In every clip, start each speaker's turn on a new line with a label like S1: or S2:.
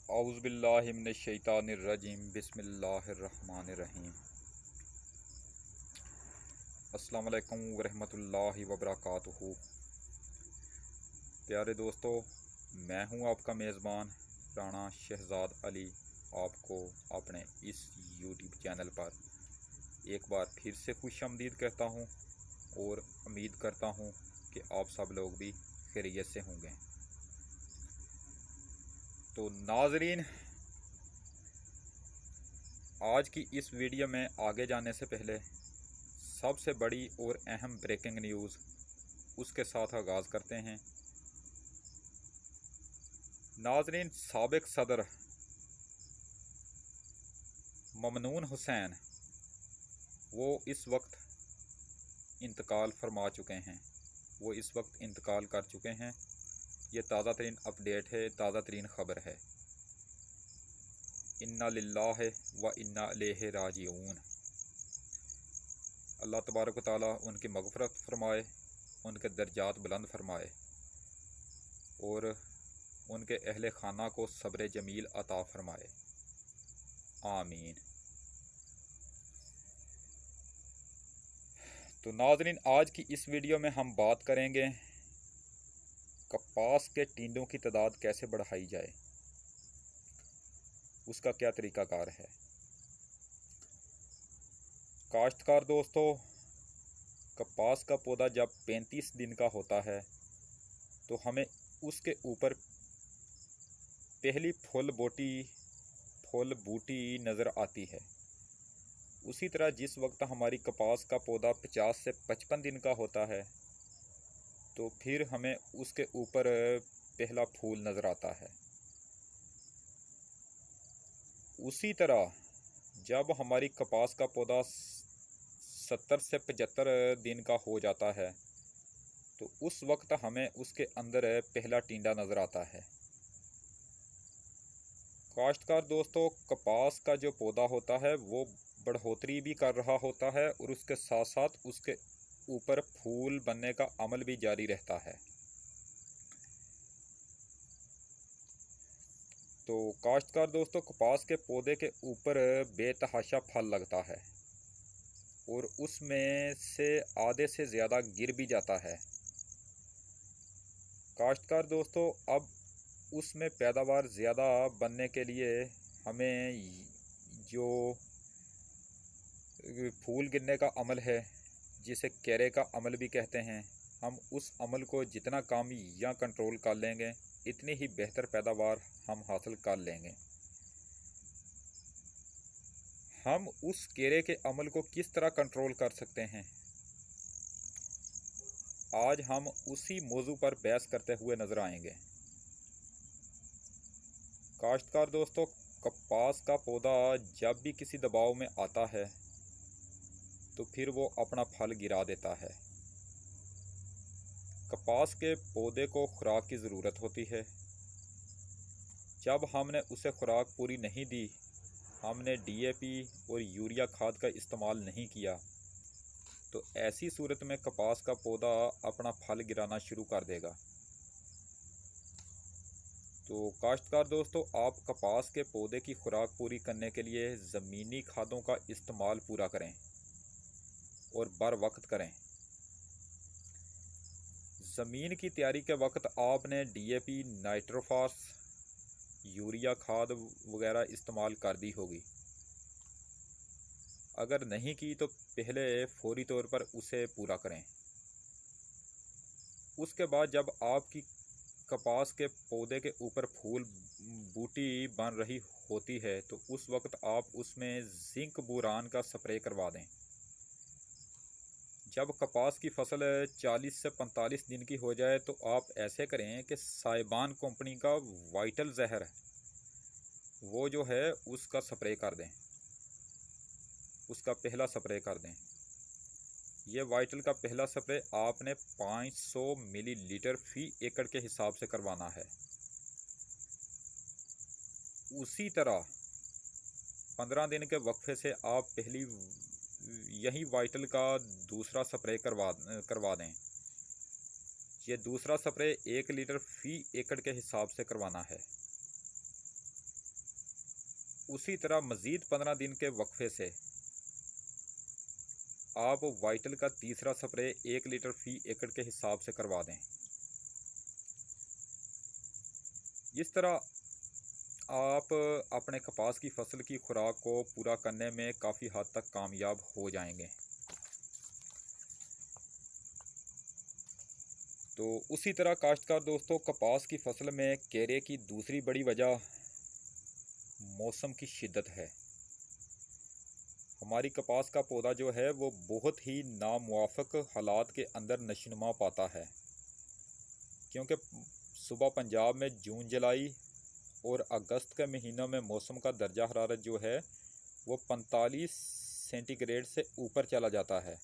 S1: औज़ुबिल्लाहि मिनश्शैतानिर्रजीम बिस्मिल्लाहिर्रहमानिर्रहीम। अस्सलामु अलैकुम वरहमतुल्लाहि वबरकातुहू। प्यारे दोस्तों, मैं हूं आपका मेज़बान राना शहजाद अली। आपको अपने इस यूट्यूब चैनल पर एक बार फिर से खुशामदीद कहता हूं और उम्मीद करता हूं कि आप सब लोग भी खैरियत से होंगे। तो नाज़रीन, आज की इस वीडियो में आगे जाने से पहले सबसे बड़ी और अहम ब्रेकिंग न्यूज़ उसके साथ आगाज़ करते हैं। नाज़रीन, साबिक सदर ममनून हुसैन वो इस वक्त इंतकाल फरमा चुके हैं। वो इस वक्त इंतकाल कर चुके हैं। ये ताज़ा तरीन अपडेट है, ताज़ा तरीन ख़बर है। इन्ना लिल्लाहि व इन्ना इलैहि राजिऊन। अल्लाह तबारक व तआला उनकी मग़फ़िरत फ़रमाए, उनके दर्जात बुलंद फ़रमाए और उनके अहले खाना को सब्र जमील अता फ़रमाए। आमीन। तो नाज़रीन, आज की इस वीडियो में हम बात करेंगे कपास के टिंडों की तादाद कैसे बढ़ाई जाए, उसका क्या तरीक़ाकार है। काश्तकार दोस्तों, कपास का पौधा जब 35 दिन का होता है तो हमें उसके ऊपर पहली फुल बूटी नज़र आती है। उसी तरह जिस वक्त हमारी कपास का पौधा 50 से 55 दिन का होता है तो फिर हमें उसके ऊपर पहला फूल नज़र आता है। उसी तरह जब हमारी कपास का पौधा 70 से 75 दिन का हो जाता है तो उस वक्त हमें उसके अंदर पहला टिंडा नज़र आता है। काश्तकार दोस्तों, कपास का जो पौधा होता है वो बढ़ोतरी भी कर रहा होता है और उसके साथ साथ उसके ऊपर फूल बनने का अमल भी जारी रहता है। तो काश्तकार दोस्तों, कपास के पौधे के ऊपर बेतहाशा फल लगता है और उसमें से आधे से ज़्यादा गिर भी जाता है। काश्तकार दोस्तों, अब उसमें पैदावार ज़्यादा बनने के लिए हमें जो फूल गिरने का अमल है, जिसे कैरे का अमल भी कहते हैं, हम उस अमल को जितना कम या कंट्रोल कर लेंगे इतनी ही बेहतर पैदावार हम हासिल कर लेंगे। हम उस कैरे के अमल को किस तरह कंट्रोल कर सकते हैं, आज हम उसी मौजू पर बहस करते हुए नज़र आएंगे। काश्तकार दोस्तों, कपास का पौधा जब भी किसी दबाव में आता है तो फिर वो अपना फल गिरा देता है। कपास के पौधे को खुराक की ज़रूरत होती है। जब हमने उसे खुराक पूरी नहीं दी, हमने डीएपी और यूरिया खाद का इस्तेमाल नहीं किया, तो ऐसी सूरत में कपास का पौधा अपना फल गिराना शुरू कर देगा। तो काश्तकार दोस्तों, आप कपास के पौधे की खुराक पूरी करने के लिए ज़मीनी खादों का इस्तेमाल पूरा करें और बर वक्त करें। ज़मीन की तैयारी के वक्त आपने डीएपी, नाइट्रोफास, यूरिया खाद वगैरह इस्तेमाल कर दी होगी। अगर नहीं की तो पहले फौरी तौर पर उसे पूरा करें। उसके बाद जब आपकी कपास के पौधे के ऊपर फूल बूटी बन रही होती है तो उस वक्त आप उसमें जिंक बोरान का स्प्रे करवा दें। जब कपास की फसल 40 से 45 दिन की हो जाए तो आप ऐसे करें कि साइबान कंपनी का वाइटल जहर वो जो है उसका स्प्रे कर दें, उसका पहला स्प्रे कर दें। ये वाइटल का पहला स्प्रे आपने 500 मिलीलीटर फी एकड़ के हिसाब से करवाना है। उसी तरह 15 दिन के वक्फे से आप पहली यही वाइटल का दूसरा स्प्रे करवा दें। ये दूसरा स्प्रे 1 लीटर फी एकड़ के हिसाब से करवाना है। उसी तरह मज़ीद 15 दिन के वक्फे से आप वाइटल का तीसरा स्प्रे 1 लीटर फ़ी एकड़ के हिसाब से करवा दें। इस तरह आप अपने कपास की फसल की खुराक को पूरा करने में काफ़ी हद तक कामयाब हो जाएंगे। तो उसी तरह काश्तकार दोस्तों, कपास की फसल में केरे की दूसरी बड़ी वजह मौसम की शिद्दत है। हमारी कपास का पौधा जो है वो बहुत ही नामुवाफ़िक हालात के अंदर नशोनुमा पाता है, क्योंकि सुबह पंजाब में जून जुलाई और अगस्त के महीनों में मौसम का दर्जा हरारत जो है वो 45 सेंटीग्रेड से ऊपर चला जाता है,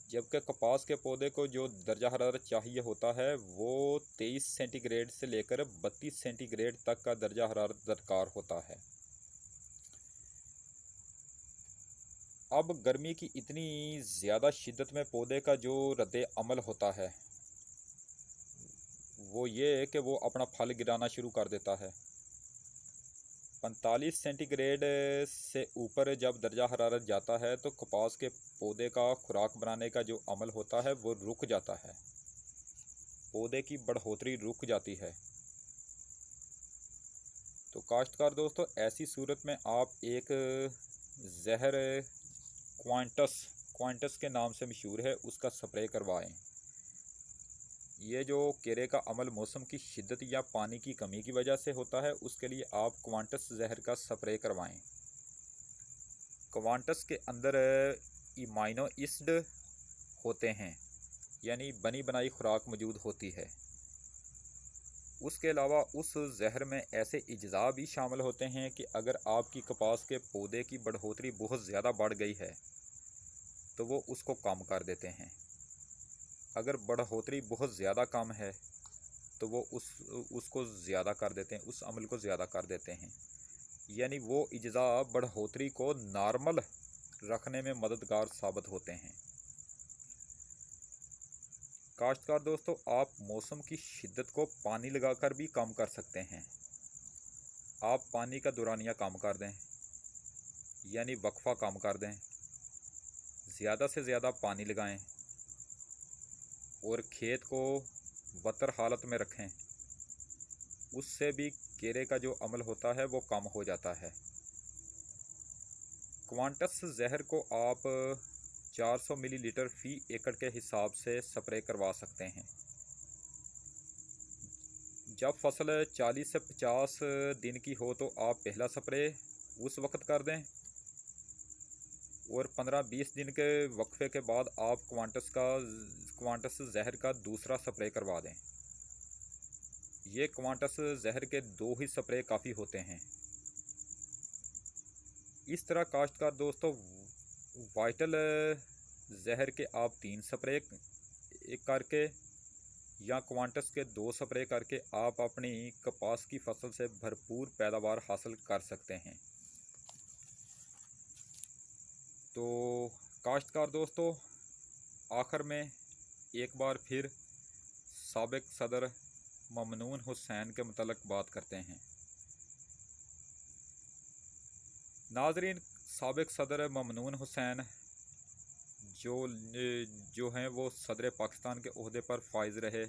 S1: जबकि कपास के पौधे को जो दर्जा हरारत चाहिए होता है वो 23 सेंटीग्रेड से लेकर 32 सेंटीग्रेड तक का दर्जा हरारत दरकार होता है। अब गर्मी की इतनी ज़्यादा शिद्दत में पौधे का जो रद्द अमल होता है वो ये है कि वो अपना फल गिराना शुरू कर देता है। 45 सेंटीग्रेड से ऊपर जब दर्जा हरारत जाता है तो कपास के पौधे का खुराक बनाने का जो अमल होता है वो रुक जाता है, पौधे की बढ़ोतरी रुक जाती है। तो काश्तकार दोस्तों, ऐसी सूरत में आप एक जहर क्वांटस के नाम से मशहूर है उसका स्प्रे करवाएं। ये जो केरे का अमल मौसम की शिद्दत या पानी की कमी की वजह से होता है, उसके लिए आप क्वांटस जहर का स्प्रे करवाएं। क्वांटस के अंदर इमाइनो एसिड होते हैं, यानी बनी बनाई खुराक मौजूद होती है। उसके अलावा उस जहर में ऐसे अज्जा भी शामिल होते हैं कि अगर आपकी कपास के पौधे की बढ़ोतरी बहुत ज़्यादा बढ़ गई है तो वो उसको कम कर देते हैं। अगर बढ़ोतरी बहुत ज़्यादा कम है तो वो उसको ज़्यादा कर देते हैं, उस अमल को ज़्यादा कर देते हैं, यानी वो अज्जा बढ़ोतरी को नॉर्मल रखने में मददगार साबित होते हैं। काश्तकार दोस्तों, आप मौसम की शिद्दत को पानी लगाकर भी कम कर सकते हैं। आप पानी का दौरानिया कम कर दें, यानी वक्फा कम कर दें, ज़्यादा से ज़्यादा पानी लगाएं और खेत को वतर हालत में रखें। उससे भी केरे का जो अमल होता है वो कम हो जाता है। क्वांटस जहर को आप 400 मिलीलीटर फ़ी एकड़ के हिसाब से स्प्रे करवा सकते हैं। जब फसल 40 से 50 दिन की हो तो आप पहला स्प्रे उस वक्त कर दें और 15-20 दिन के वक्फे के बाद आप क्वांटस जहर का दूसरा स्प्रे करवा दें। ये क्वांटस जहर के 2 ही स्प्रे काफ़ी होते हैं। इस तरह काश्तकार दोस्तों, वाइटल जहर के आप 3 स्प्रे करके या क्वांटस के 2 स्प्रे करके आप अपनी कपास की फसल से भरपूर पैदावार हासिल कर सकते हैं। तो काश्तकार दोस्तों, आखिर में एक बार फिर साबिक सदर ममनून हुसैन के मुतल्लिक़ बात करते हैं। नाज़रीन, साबिक सदर ममनून हुसैन जो हैं वो सदर पाकिस्तान के ओहदे पर फाइज रहे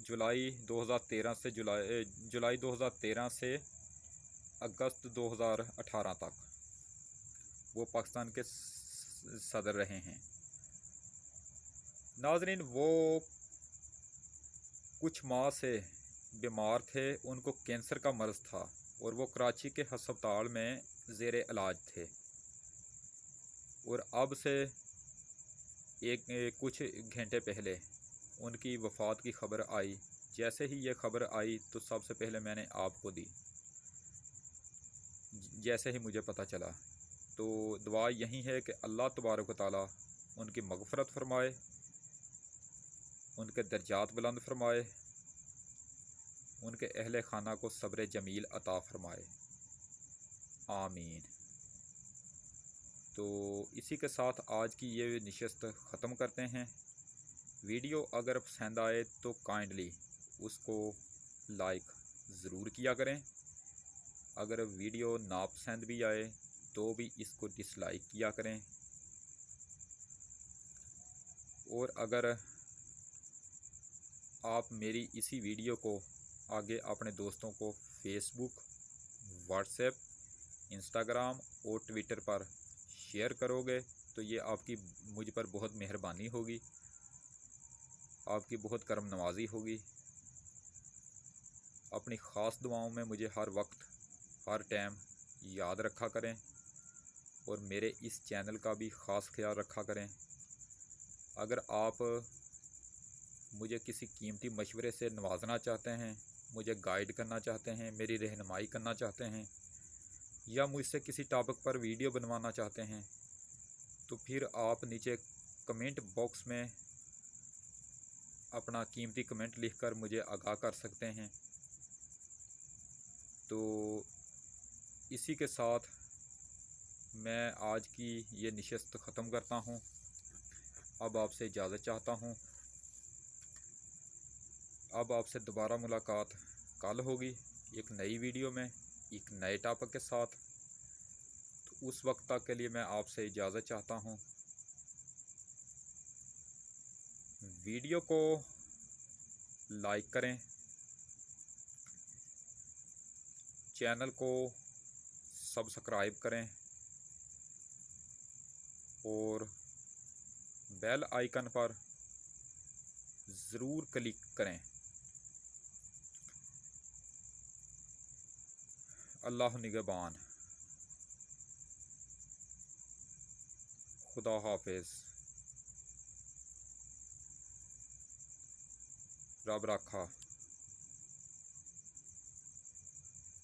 S1: जुलाई 2013 से अगस्त 2018 तक वो पाकिस्तान के सदर रहे हैं। नाज़रीन, वो कुछ माह से बीमार थे, उनको कैंसर का मर्ज़ था और वो कराची के हस्पताल में ज़ेरे इलाज थे और अब से कुछ घंटे पहले उनकी वफ़ात की ख़बर आई। जैसे ही ये ख़बर आई तो सबसे पहले मैंने आपको दी, जैसे ही मुझे पता चला। तो दुआ यही है कि अल्लाह तबारक व तआला उनकी मग़फ़रत फ़रमाए, उनके दर्जात बुलंद फ़रमाए, उनके अहले खाना को सब्र जमील अता फ़रमाए, आमीन। तो इसी के साथ आज की ये नशिस्त ख़त्म करते हैं। वीडियो अगर पसंद आए तो काइंडली उसको लाइक ज़रूर किया करें अगर वीडियो नापसंद भी आए तो भी इसको डिसलाइक किया करें। और अगर आप मेरी इसी वीडियो को आगे अपने दोस्तों को फेसबुक, व्हाट्सएप, इंस्टाग्राम और ट्विटर पर शेयर करोगे तो ये आपकी मुझ पर बहुत मेहरबानी होगी, आपकी बहुत करम नवाजी होगी। अपनी ख़ास दुआओं में मुझे हर वक्त हर टाइम याद रखा करें और मेरे इस चैनल का भी ख़ास ख्याल रखा करें। अगर आप मुझे किसी कीमती मशवरे से नवाजना चाहते हैं, मुझे गाइड करना चाहते हैं, मेरी रहनुमाई करना चाहते हैं, या मुझसे किसी टॉपिक पर वीडियो बनवाना चाहते हैं, तो फिर आप नीचे कमेंट बॉक्स में अपना कीमती कमेंट लिखकर मुझे आगाह कर सकते हैं। तो इसी के साथ मैं आज की ये नशिस्त ख़त्म करता हूँ। अब आपसे इजाज़त चाहता हूँ। अब आपसे दोबारा मुलाकात कल होगी एक नई वीडियो में, एक नए टॉपिक के साथ। तो उस वक्त तक के लिए मैं आपसे इजाज़त चाहता हूँ। वीडियो को लाइक करें, चैनल को सब्सक्राइब करें और बेल आइकन पर ज़रूर क्लिक करें। अल्लाह निगहबान। खुदा हाफिज़। रब रखा।